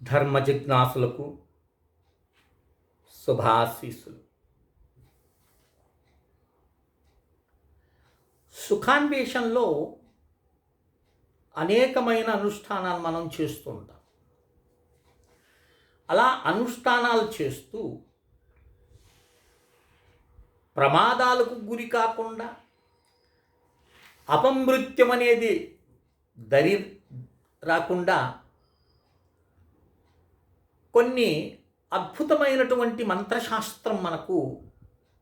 ధర్మ జిజ్ఞాసులకు శుభాశీస్సులు. సుఖాన్వేషంలో అనేకమైన అనుష్ఠానాలు మనం చేస్తూ ఉంటాం. అలా అనుష్ఠానాలు చేస్తూ ప్రమాదాలకు గురి కాకుండా అపమృత్యం అనేది దరి రాకుండా కొన్ని అద్భుతమైనటువంటి మంత్రశాస్త్రం మనకు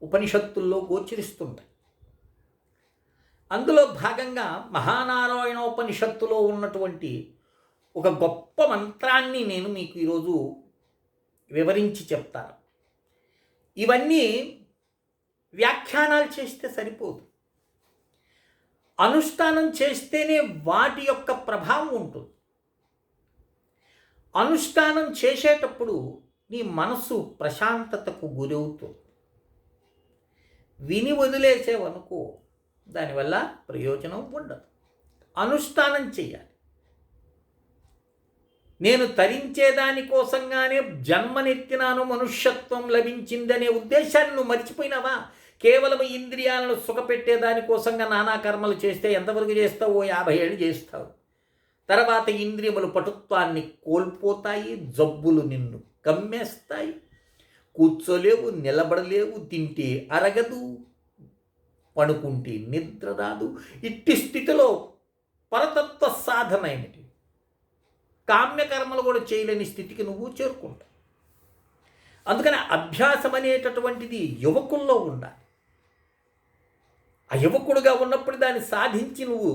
ఉపనిషత్తుల్లో గోచరిస్తుంటాయి. అందులో భాగంగా మహానారాయణోపనిషత్తులో ఉన్నటువంటి ఒక గొప్ప మంత్రాన్ని నేను మీకు ఈరోజు వివరించి చెప్తాను. ఇవన్నీ వ్యాఖ్యానాలు చేస్తే సరిపోదు, అనుష్ఠానం చేస్తేనే వాటి యొక్క ప్రభావం ఉంటుంది. అనుష్ఠానం చేసేటప్పుడు నీ మనసు ప్రశాంతతకు గురవుతుంది. విని వదిలేసేవనుకో దానివల్ల ప్రయోజనం ఉండదు. అనుష్ఠానం చేయాలి. నేను తరించేదానికోసంగానే జన్మనెత్తినాను, మనుష్యత్వం లభించిందనే ఉద్దేశాన్ని నువ్వు మర్చిపోయినావా? కేవలం ఇంద్రియాలను సుఖపెట్టేదానికోసంగా నానా కర్మలు చేస్తే ఎంతవరకు చేస్తావో 50 ఏళ్ళు చేస్తావు. తర్వాత ఇంద్రియములు పటుత్వాన్ని కోల్పోతాయి, జబ్బులు నిన్ను కమ్మేస్తాయి, కూర్చోలేవు, నిలబడలేవు, తింటే అరగదు, పడుకుంటే నిద్ర రాదు. ఇట్టి స్థితిలో పరతత్వ సాధన ఏమిటి? కామ్యకర్మలు కూడా చేయలేని స్థితికి నువ్వు చేరుకుంటావు. అందుకని అభ్యాసం అనేటటువంటిది యువకుల్లో ఉండాలి. ఆ యువకుడుగా ఉన్నప్పుడు దాన్ని సాధించి నువ్వు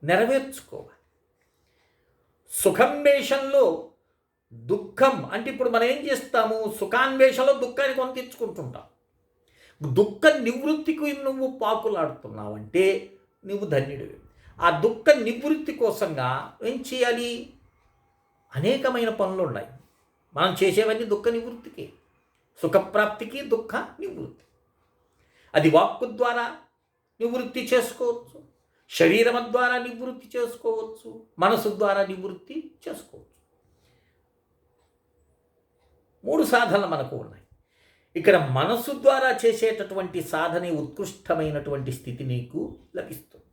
నెరవేర్చుకోవాలి. సుఖాన్వేషంలో దుఃఖం అంటే ఇప్పుడు మనం ఏం చేస్తాము? సుఖాన్వేషంలో దుఃఖాన్ని కొని తెచ్చుకుంటుంటాం. దుఃఖ నివృత్తికి నువ్వు పాకులాడుతున్నావంటే నువ్వు ధన్యుడివి. ఆ దుఃఖ నివృత్తి కోసంగా ఏం చేయాలి? అనేకమైన పనులు ఉన్నాయి. మనం చేసేవన్నీ దుఃఖ నివృత్తికి, సుఖప్రాప్తికి, దుఃఖ నివృత్తి. అది వాక్కు ద్వారా నివృత్తి చేసుకోవచ్చు, శరీరం ద్వారా నివృత్తి చేసుకోవచ్చు, మనసు ద్వారా నివృత్తి చేసుకోవచ్చు. 3 సాధనలు మనకు ఉన్నాయి. ఇక్కడ మనసు ద్వారా చేసేటటువంటి సాధనే ఉత్కృష్టమైనటువంటి స్థితి నీకు లభిస్తుంది.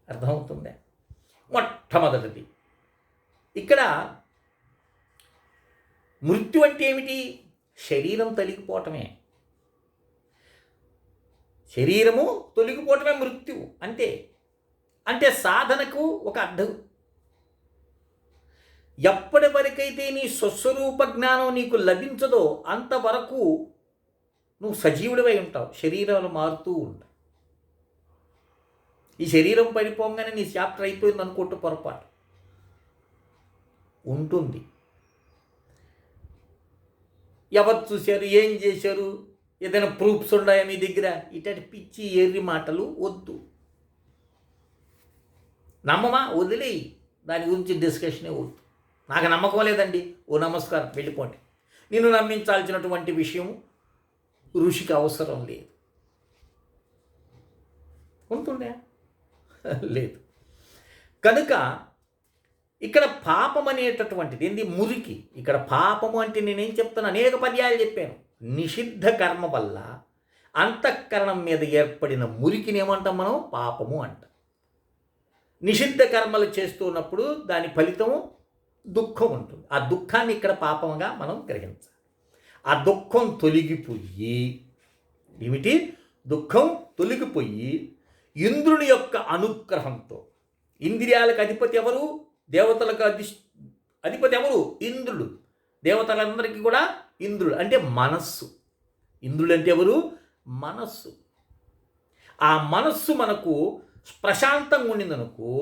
అర్థమవుతుందా? మొట్టమొదటిది ఇక్కడ మృత్యు అంటే ఏమిటి? శరీరం తొలగిపోవటమే. శరీరము తొలగిపోవటమే మృత్యువు. అంటే సాధనకు ఒక అర్థం. ఎప్పటి వరకైతే నీ స్వస్వరూప జ్ఞానం నీకు లభించదో అంతవరకు నువ్వు సజీవుడివై ఉంటావు. శరీరాలు మారుతూ ఉంటాయి. ఈ శరీరం పడిపోగానే నీ చాప్టర్ అయిపోయింది అనుకుంటూ పొరపాటు ఉంటుంది. ఎవరు చూశారు, ఏం చేశారు, ఏదైనా ప్రూఫ్స్ ఉన్నాయా మీ దగ్గర? ఇట్లాంటి పిచ్చి ఎర్రి మాటలు వద్దు. నమ్మమా? వదిలేయి. దాని గురించి డిస్కషనే వద్దు. నాకు నమ్మకం లేదండి, ఓ నమస్కారం, వెళ్ళిపోండి. నిన్ను నమ్మించాల్సినటువంటి విషయం ఋషికి అవసరం లేదు. ఉంటుండే లేదు. కనుక ఇక్కడ పాపం అనేటటువంటిది ఏంది? మురికి. ఇక్కడ పాపము అంటే నేనేం చెప్తాను, అనేక పర్యాయాలు చెప్పాను. నిషిద్ధ కర్మ వల్ల అంతఃకరణం మీద ఏర్పడిన మురికిని ఏమంటాం మనం? పాపము అంటాం. నిషిద్ధ కర్మలు చేస్తున్నప్పుడు దాని ఫలితము దుఃఖం ఉంటుంది. ఆ దుఃఖాన్ని ఇక్కడ పాపంగా మనం గ్రహించాలి. ఆ దుఃఖం తొలగిపోయి ఏమిటి? దుఃఖం తొలగిపోయి ఇంద్రుని యొక్క అనుగ్రహంతో, ఇంద్రియాలకు అధిపతి ఎవరు? దేవతలకు అధిపతి ఎవరు? ఇంద్రుడు. దేవతలందరికీ కూడా ఇంద్రుడు అంటే మనస్సు. ఇంద్రుడు అంటే ఎవరు? మనస్సు. ఆ మనస్సు మనకు ప్రశాంతంగా ఉండిందనుకో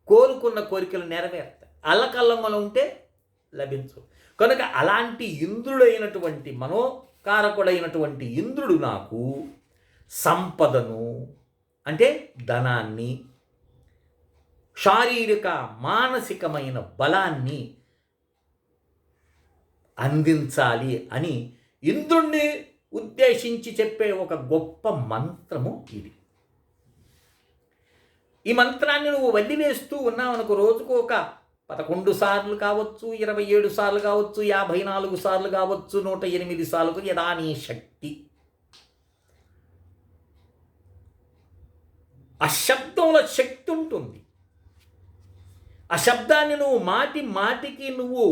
కోరుకున్న కోరికలు నెరవేరుతాయి. అల్లకల్లంలో ఉంటే లభించు. కనుక అలాంటి ఇంద్రుడైనటువంటి మనోకారకుడైనటువంటి ఇంద్రుడు నాకు సంపదను అంటే ధనాన్ని, శారీరక మానసికమైన బలాన్ని అందించాలి అని ఇంద్రుణ్ణి ఉద్దేశించి చెప్పే ఒక గొప్ప మంత్రము ఇది. ఈ మంత్రాన్ని నువ్వు వదిలివేస్తూ ఉన్నావు అనుకో, రోజుకు ఒక 11 సార్లు కావచ్చు, 27 సార్లు కావచ్చు, 54 సార్లు కావచ్చు, 108 సార్లు, యదా నీ శక్తి. ఆ శబ్దంలో శక్తి ఉంటుంది. ఆ శబ్దాన్ని నువ్వు మాటి మాటికి నువ్వు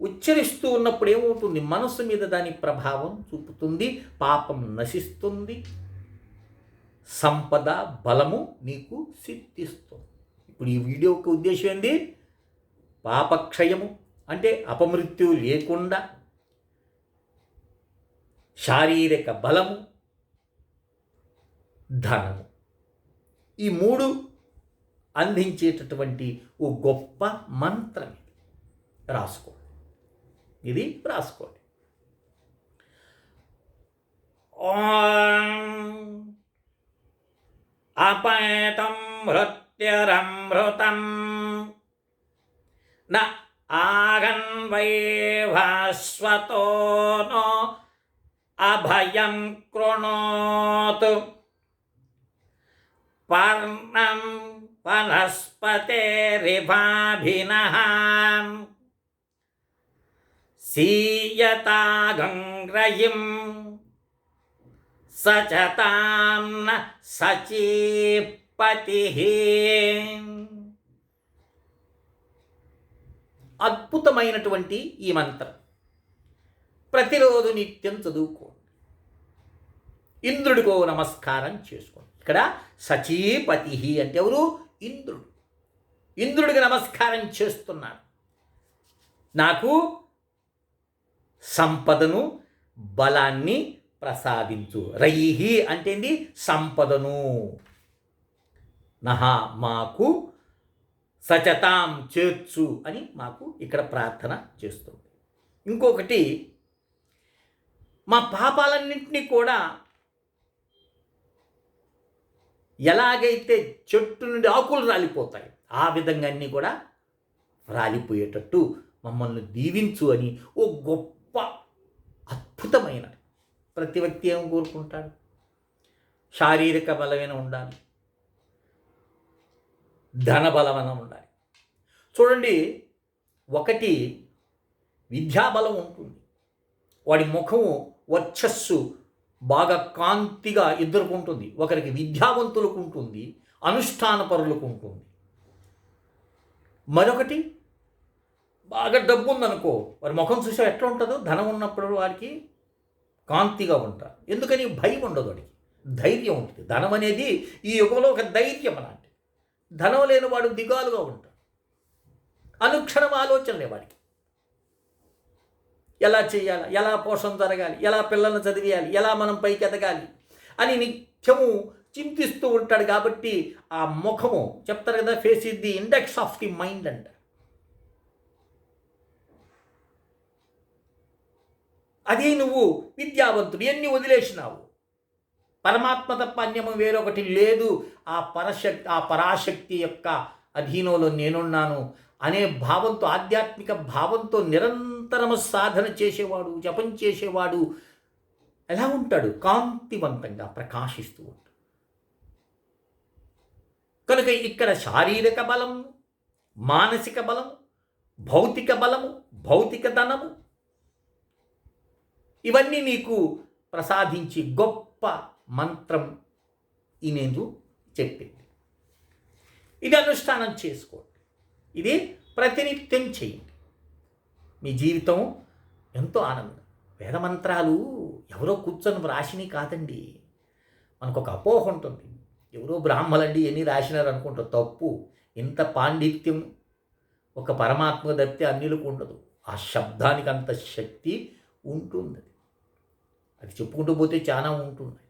ఉచ్చరిస్తూ ఉన్నప్పుడు ఏమవుతుంది, మనసు మీద దాని ప్రభావం చూపుతుంది, పాపం నశిస్తుంది, సంపద బలము నీకు సిద్ధిస్తుంది. ఇప్పుడు ఈ వీడియో యొక్క ఉద్దేశం ఏంది, పాపక్షయము అంటే అపమృత్యు లేకుండా, శారీరక బలము, ధనము, ఈ 3 అందించేటటువంటి ఓ గొప్ప మంత్రం రాసుకోండి. ఇది రాసుకోండి. ఓం అపేతం మృత్యురమృతం న ఆగన్వై భాస్వతో నో అభయం కృణోతు పర్ణం వనస్పతిరివాభినః సీయతాగంగ్రయిం సచతాం న సచీపతిః. అద్భుతమైనటువంటి ఈ మంత్రం ప్రతిరోజు నిత్యం చదువుకోండి. ఇంద్రుడికో నమస్కారం చేసుకోండి. ఇక్కడ సచీపతి అంటే ఎవరు, ఇంద్రుడు. ఇంద్రుడికి నమస్కారం చేస్తున్నాడు, నాకు సంపదను బలాన్ని ప్రసాదించు. రైహి అంటే ఏంది, సంపదను. నహ మాకు, సచతాం చేర్చు అని మాకు ఇక్కడ ప్రార్థన చేస్తుంది. ఇంకొకటి, మా పాపాలన్నింటినీ కూడా ఎలాగైతే చెట్టు నుండి ఆకులు రాలిపోతాయి ఆ విధంగా అన్నీ కూడా రాలిపోయేటట్టు మమ్మల్ని దీవించు అని ఓ గొప్ప అద్భుతమైన. ప్రతి వ్యక్తి ఏం కోరుకుంటాడు, శారీరక బలమైన ఉండాలి, ధన బలమైన ఉండాలి. చూడండి, ఒకటి విద్యాబలం ఉంటుంది, వాడి ముఖము వర్చస్సు బాగా కాంతిగా ఎదుర్కొంటుంది. ఒకరికి విద్యావంతులకు ఉంటుంది, అనుష్ఠానపరులకు ఉంటుంది. మరొకటి బాగా డబ్బు ఉందనుకో, వారి ముఖం చూసా ఎట్లా ఉంటుందో, ధనం ఉన్నప్పుడు వారికి కాంతిగా ఉంటారు. ఎందుకని, భయం ఉండదు, వాడికి ధైర్యం ఉంటుంది. ధనం అనేది ఈ యుగంలో ఒక ధైర్యం అలాంటి. ధనం లేని వాడు దిగాలుగా ఉంటాడు, అనుక్షణం ఆలోచనలే వాడికి. ఎలా చేయాలి, ఎలా పోషణ జరగాలి, ఎలా పిల్లల్ని చదివేయాలి, ఎలా మనం పైకి ఎదగాలి అని నిత్యము చింతిస్తూ ఉంటాడు. కాబట్టి ఆ ముఖము, చెప్తారు కదా, face is the index of the mind అంటారు. అదే నువ్వు విద్యావంతుడు, ఎన్ని వదిలేసినావు, పరమాత్మ తప్ప అన్యము వేరొకటి లేదు, ఆ పరాశక్తి యొక్క అధీనంలో నేనున్నాను అనే భావంతో, ఆధ్యాత్మిక భావంతో నిరంతరము సాధన చేసేవాడు, జపం చేసేవాడు ఎలా ఉంటాడు, కాంతివంతంగా ప్రకాశిస్తూ ఉంటాడు. కనుక ఇక్కడ శారీరక బలము, మానసిక బలము, భౌతిక బలము, భౌతిక ధనము ఇవన్నీ నీకు ప్రసాదించి గొప్ప మంత్రం ఈ నేను చెప్పింది. ఇది అనుష్ఠానం చేసుకోండి, ఇది ప్రతినిత్యం చేయండి. మీ జీవితం ఎంతో ఆనందం. వేదమంత్రాలు ఎవరో కూర్చొని రాసిని కాదండి. మనకు ఒక అపోహ ఉంటుంది, ఎవరో బ్రాహ్మలండి ఎన్ని రాసినారు అనుకుంటారు. తప్పు. ఇంత పాండిత్యం ఒక పరమాత్మ తప్పితే అన్యులకు ఉండదు. ఆ శబ్దానికి అంత శక్తి ఉంటుంది. అది చెప్పుకుంటూ పోతే చాలా ఉంటుంది.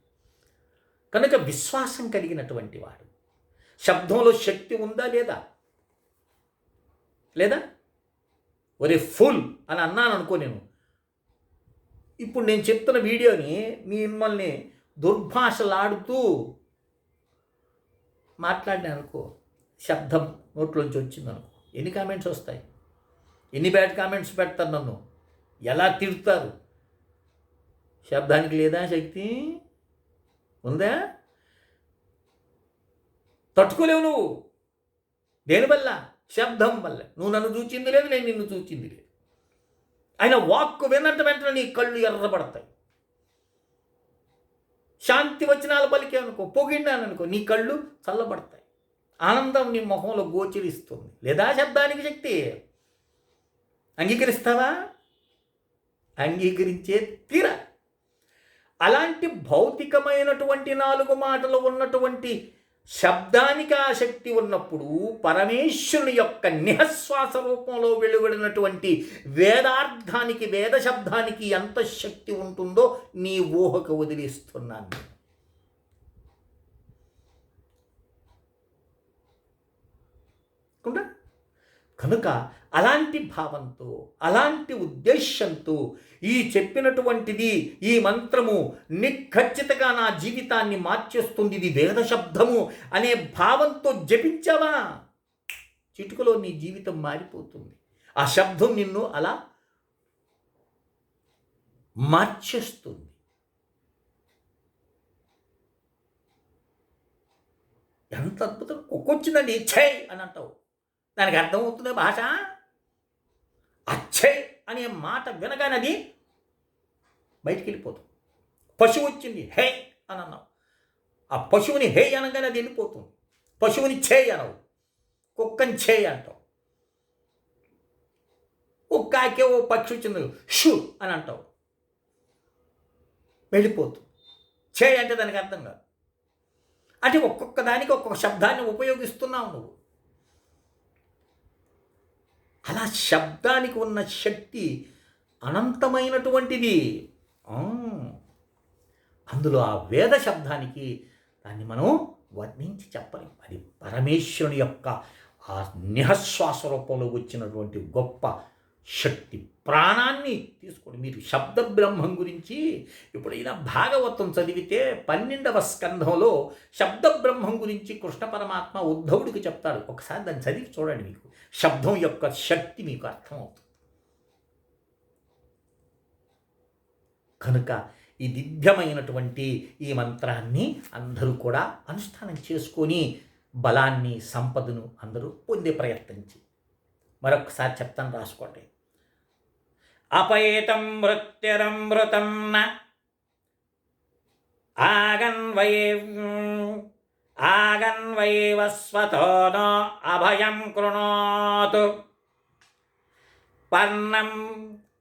కనుక విశ్వాసం కలిగినటువంటి వాడు, శబ్దంలో శక్తి ఉందా లేదా, లేదా ఒరే ఫుల్ అని అన్నాను అనుకో, నేను ఇప్పుడు నేను చెప్తున్న వీడియోని మిమ్మల్ని దుర్భాషలాడుతూ మాట్లాడినా అనుకో, శబ్దం నోట్లోంచి వచ్చిందనుకో, ఎన్ని కామెంట్స్ వస్తాయి, ఎన్ని బ్యాడ్ కామెంట్స్ పెడతారు, నన్ను ఎలా తిడతారు. శబ్దానికి లేదా శక్తి ఉందా? తట్టుకోలేవు నువ్వు. దేనివల్ల? శబ్దం వల్ల. నువ్వు నన్ను చూచింది లేదు, నేను నిన్ను చూచింది లేదు. ఆయన వాక్కు విన్నట్టు వెంటనే నీ కళ్ళు ఎర్రబడతాయి. శాంతి వచనాలు పలికానుకో, పొగిడినాననుకో, నీ కళ్ళు చల్లబడతాయి. ఆనందం నీ మొహంలో గోచరిస్తుంది. లేదా శబ్దానికి శక్తి. అంగీకరిస్తావా? అంగీకరించే తీరా. అలాంటి భౌతికమైనటువంటి 4 మాటలు ఉన్నటువంటి శబ్దానికి ఆ శక్తి ఉన్నప్పుడు పరమేశ్వరుని యొక్క నిహశ్వాస రూపంలో వెలువడినటువంటి వేదార్థానికి, వేద శబ్దానికి ఎంత శక్తి ఉంటుందో నీ ఊహకు వదిలిస్తున్నాను. కనుక అలాంటి భావంతో, అలాంటి ఉద్దేశంతో ఈ చెప్పినటువంటిది, ఈ మంత్రము నిఖచ్చితంగా నా జీవితాన్ని మార్చేస్తుంది, ఇది వేద శబ్దము అనే భావంతో జపించావా, చిటుకలో నీ జీవితం మారిపోతుంది. ఆ శబ్దం నిన్ను అలా మార్చేస్తుంది. ఎంత అద్భుతం! కుక్కొచ్చిందండి, ఛై అని అంటావు. దానికి అర్థమవుతుంది భాష. అచ్చే అనే మాట వినగానే అది బయటికి వెళ్ళిపోతుంది. పశువు వచ్చింది, హే అని అన్నావు. ఆ పశువుని హే అనగానే అది వెళ్ళిపోతుంది. పశువుని చేయి అనవు, కుక్కని చేయి అంటావు. కుక్కాకే ఓ పక్షి వచ్చింది, షూ అని అంటావు, వెళ్ళిపోతుంది. చేయి అంటే దానికి అర్థం కాదు. అంటే ఒక్కొక్క దానికి ఒక్కొక్క శబ్దాన్ని ఉపయోగిస్తున్నావు నువ్వు. అలా శబ్దానికి ఉన్న శక్తి అనంతమైనటువంటిది. అందులో ఆ వేద శబ్దానికి దాన్ని మనం వర్ణించి చెప్పలేం. అది పరమేశ్వరుని యొక్క ఆ నిహశ్వాస రూపంలో వచ్చినటువంటి గొప్ప శక్తి. ప్రాణాన్ని తీసుకోండి. మీరు శబ్ద బ్రహ్మం గురించి ఎప్పుడైనా భాగవతం చదివితే 12వ స్కంధంలో శబ్ద బ్రహ్మం గురించి కృష్ణ పరమాత్మ ఉద్ధవుడికి చెప్తాడు. ఒకసారి దాన్ని చదివి చూడండి, మీకు శబ్దం యొక్క శక్తి మీకు అర్థమవుతుంది. కనుక ఈ దివ్యమైనటువంటి ఈ మంత్రాన్ని అందరూ కూడా అనుష్ఠానం చేసుకొని బలాన్ని, సంపదను అందరూ పొందే ప్రయత్నించి మరొకసారి చెప్తాను, రాసుకోండి. అపేతం మృత్యురమృతం న ఆగన్వైవస్వతో నో అభయం కృణోతు పర్ణం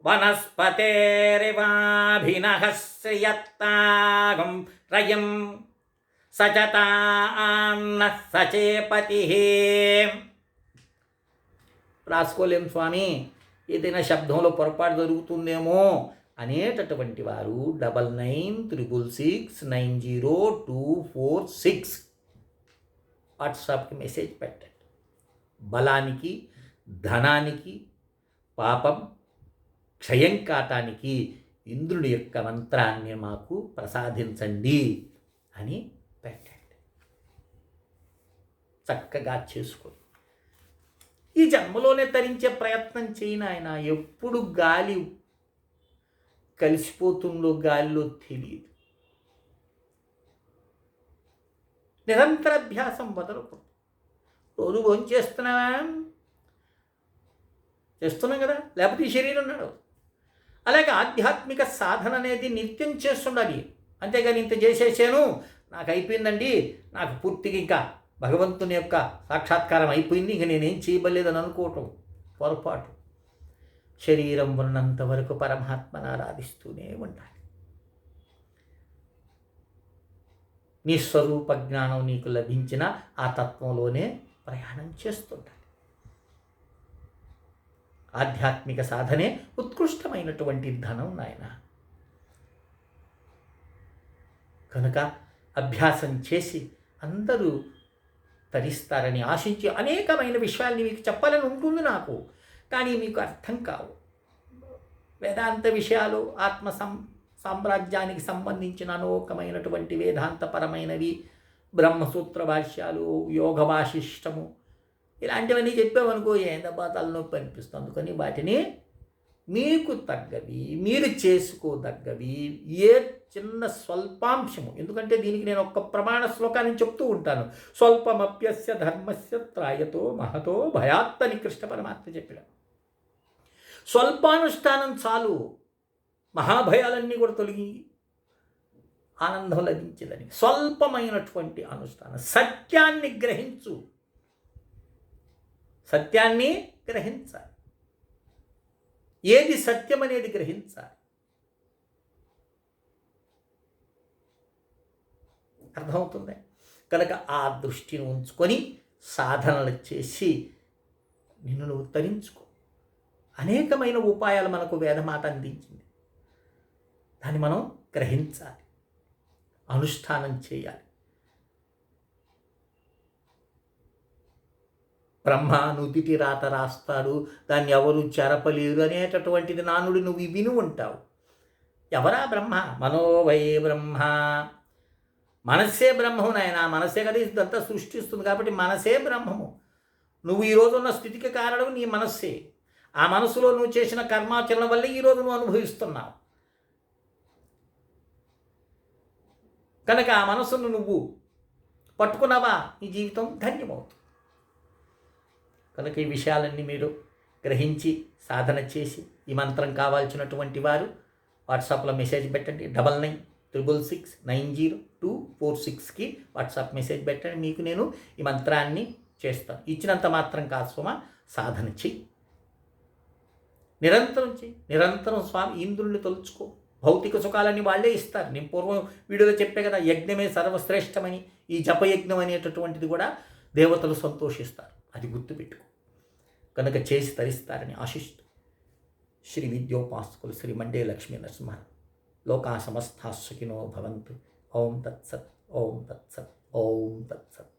వనస్పతేరివాభినః శ్రియత్తాగం రయం సచతాన్న సచేపతి. రాసుకోలేం స్వామి, ఏదైనా శబ్దంలో పొరపాటు జరుగుతుందేమో అనేటటువంటి వారు 9966690246 వాట్సాప్కి మెసేజ్ పెట్టండి. బలానికి, ధనానికి, పాపం క్షయం కాటానికి ఇంద్రుడి యొక్క మంత్రాన్ని మాకు ప్రసాదించండి అని పెట్టండి. చక్కగా చేసుకోండి. ఈ జన్మలోనే తరించే ప్రయత్నం చేయను. ఆయన ఎప్పుడు గాలి కలిసిపోతుందో గాలిలో తెలియదు. నిరంతర అభ్యాసం వదలకూడదు. రోజు భోంచేస్తున్నావా? చేస్తున్నాం కదా, లేకపోతే ఈ శరీరం ఉన్నాడు. అలాగే ఆధ్యాత్మిక సాధన అనేది నిత్యం చేస్తుండాలి. అంతేగాని ఇంత చేసేసాను, నాకు అయిపోయిందండి, నాకు పూర్తిగా ఇంకా భగవంతుని యొక్క సాక్షాత్కారం అయిపోయింది, ఇంక నేనేం చేయబలేదని అనుకోవటం పొరపాటు. శరీరం ఉన్నంత వరకు పరమాత్మను ఆరాధిస్తూనే ఉండాలి. నీ స్వరూప జ్ఞానం నీకు లభించిన ఆ తత్వంలోనే ప్రయాణం చేస్తుండాలి. ఆధ్యాత్మిక సాధనే ఉత్కృష్టమైనటువంటి ధనం నాయన. కనుక అభ్యాసం చేసి అందరూ తరిస్తారని ఆశించి అనేకమైన విషయాల్ని మీకు చెప్పాలని ఉంటుంది నాకు, కానీ మీకు అర్థం కావు. వేదాంత విషయాలు, ఆత్మ సామ్రాజ్యానికి సంబంధించిన అనేకమైనటువంటి వేదాంతపరమైనవి, బ్రహ్మసూత్ర భాష్యాలు, యోగ వాసిష్టము, ఇలాంటివన్నీ చెప్పామనుకో ఏందబ్బా తలనొప్పి అనిపిస్తుంది. అందుకని వాటిని మీకు తగ్గవి, మీరు చేసుకోదగ్గవి ఏ చిన్న స్వల్పాంశము, ఎందుకంటే దీనికి నేను ఒక్క ప్రమాణ శ్లోకాన్ని చెప్తూ ఉంటాను. స్వల్పమప్యస్య ధర్మస్య త్రాయతో మహతో భయాత్తని కృష్ణ పరమాత్మ చెప్పిన స్వల్పానుష్ఠానం చాలు, మహాభయాలన్నీ కూడా తొలగి ఆనందం లభించేదని. స్వల్పమైనటువంటి అనుష్ఠానం, సత్యాన్ని గ్రహించు, సత్యాన్ని గ్రహించాలి. ఏది సత్యం అనేది గ్రహించాలి. అర్థమవుతుంది కనుక ఆ దృష్టిని ఉంచుకొని సాధనలు చేసి నిన్ను నువ్వు తరించుకో. అనేకమైన ఉపాయాలు మనకు వేదమాత అందించింది. దాన్ని మనం గ్రహించాలి, అనుష్ఠానం చేయాలి. బ్రహ్మ నుదిటి రాత రాస్తాడు, దాన్ని ఎవరు చెరపలేరు అనేటటువంటిది నానుడి నువ్వు విను ఉంటావు. ఎవరా బ్రహ్మ? మనోవై బ్రహ్మ. మనస్సే బ్రహ్మము నాయన. మనసే కదా ఇదంతా సృష్టిస్తుంది, కాబట్టి మనసే బ్రహ్మము. నువ్వు ఈరోజు ఉన్న స్థితికి కారణం నీ మనస్సే. ఆ మనసులో నువ్వు చేసిన కర్మాచరణ వల్లే ఈరోజు నువ్వు అనుభవిస్తున్నావు. కనుక ఆ మనసును నువ్వు పట్టుకున్నావా, నీ జీవితం ధన్యమవుతుంది. కనుక ఈ విషయాలన్నీ మీరు గ్రహించి సాధన చేసి ఈ మంత్రం కావాల్సినటువంటి వారు వాట్సాప్లో మెసేజ్ పెట్టండి. 9966690246కి వాట్సాప్ మెసేజ్ పెట్టండి. మీకు నేను ఈ మంత్రాన్ని చేస్తాను. ఇచ్చినంత మాత్రం కాదు స్వామ, సాధన చెయ్యి, నిరంతరం చెయ్యి. నిరంతరం స్వామి ఇంద్రుణ్ణి తలుచుకో. భౌతిక సుఖాలన్నీ వాళ్ళే ఇస్తారు. నేను పూర్వం వీడియోలో చెప్పే కదా, యజ్ఞమే సర్వశ్రేష్టమని. ఈ జపయజ్ఞం అనేటటువంటిది కూడా దేవతలు సంతోషిస్తారు, అది గుర్తుపెట్టుకో. కనుక చేసి తరిస్తారని ఆశిస్తూ శ్రీ విద్యోపాసకులు శ్రీ మండే లక్ష్మీ నరసింహ లోకా సమస్తా సుఖినో భవంతు. ఓం తత్సత్, ఓం తత్సత్, ఓం తత్సత్.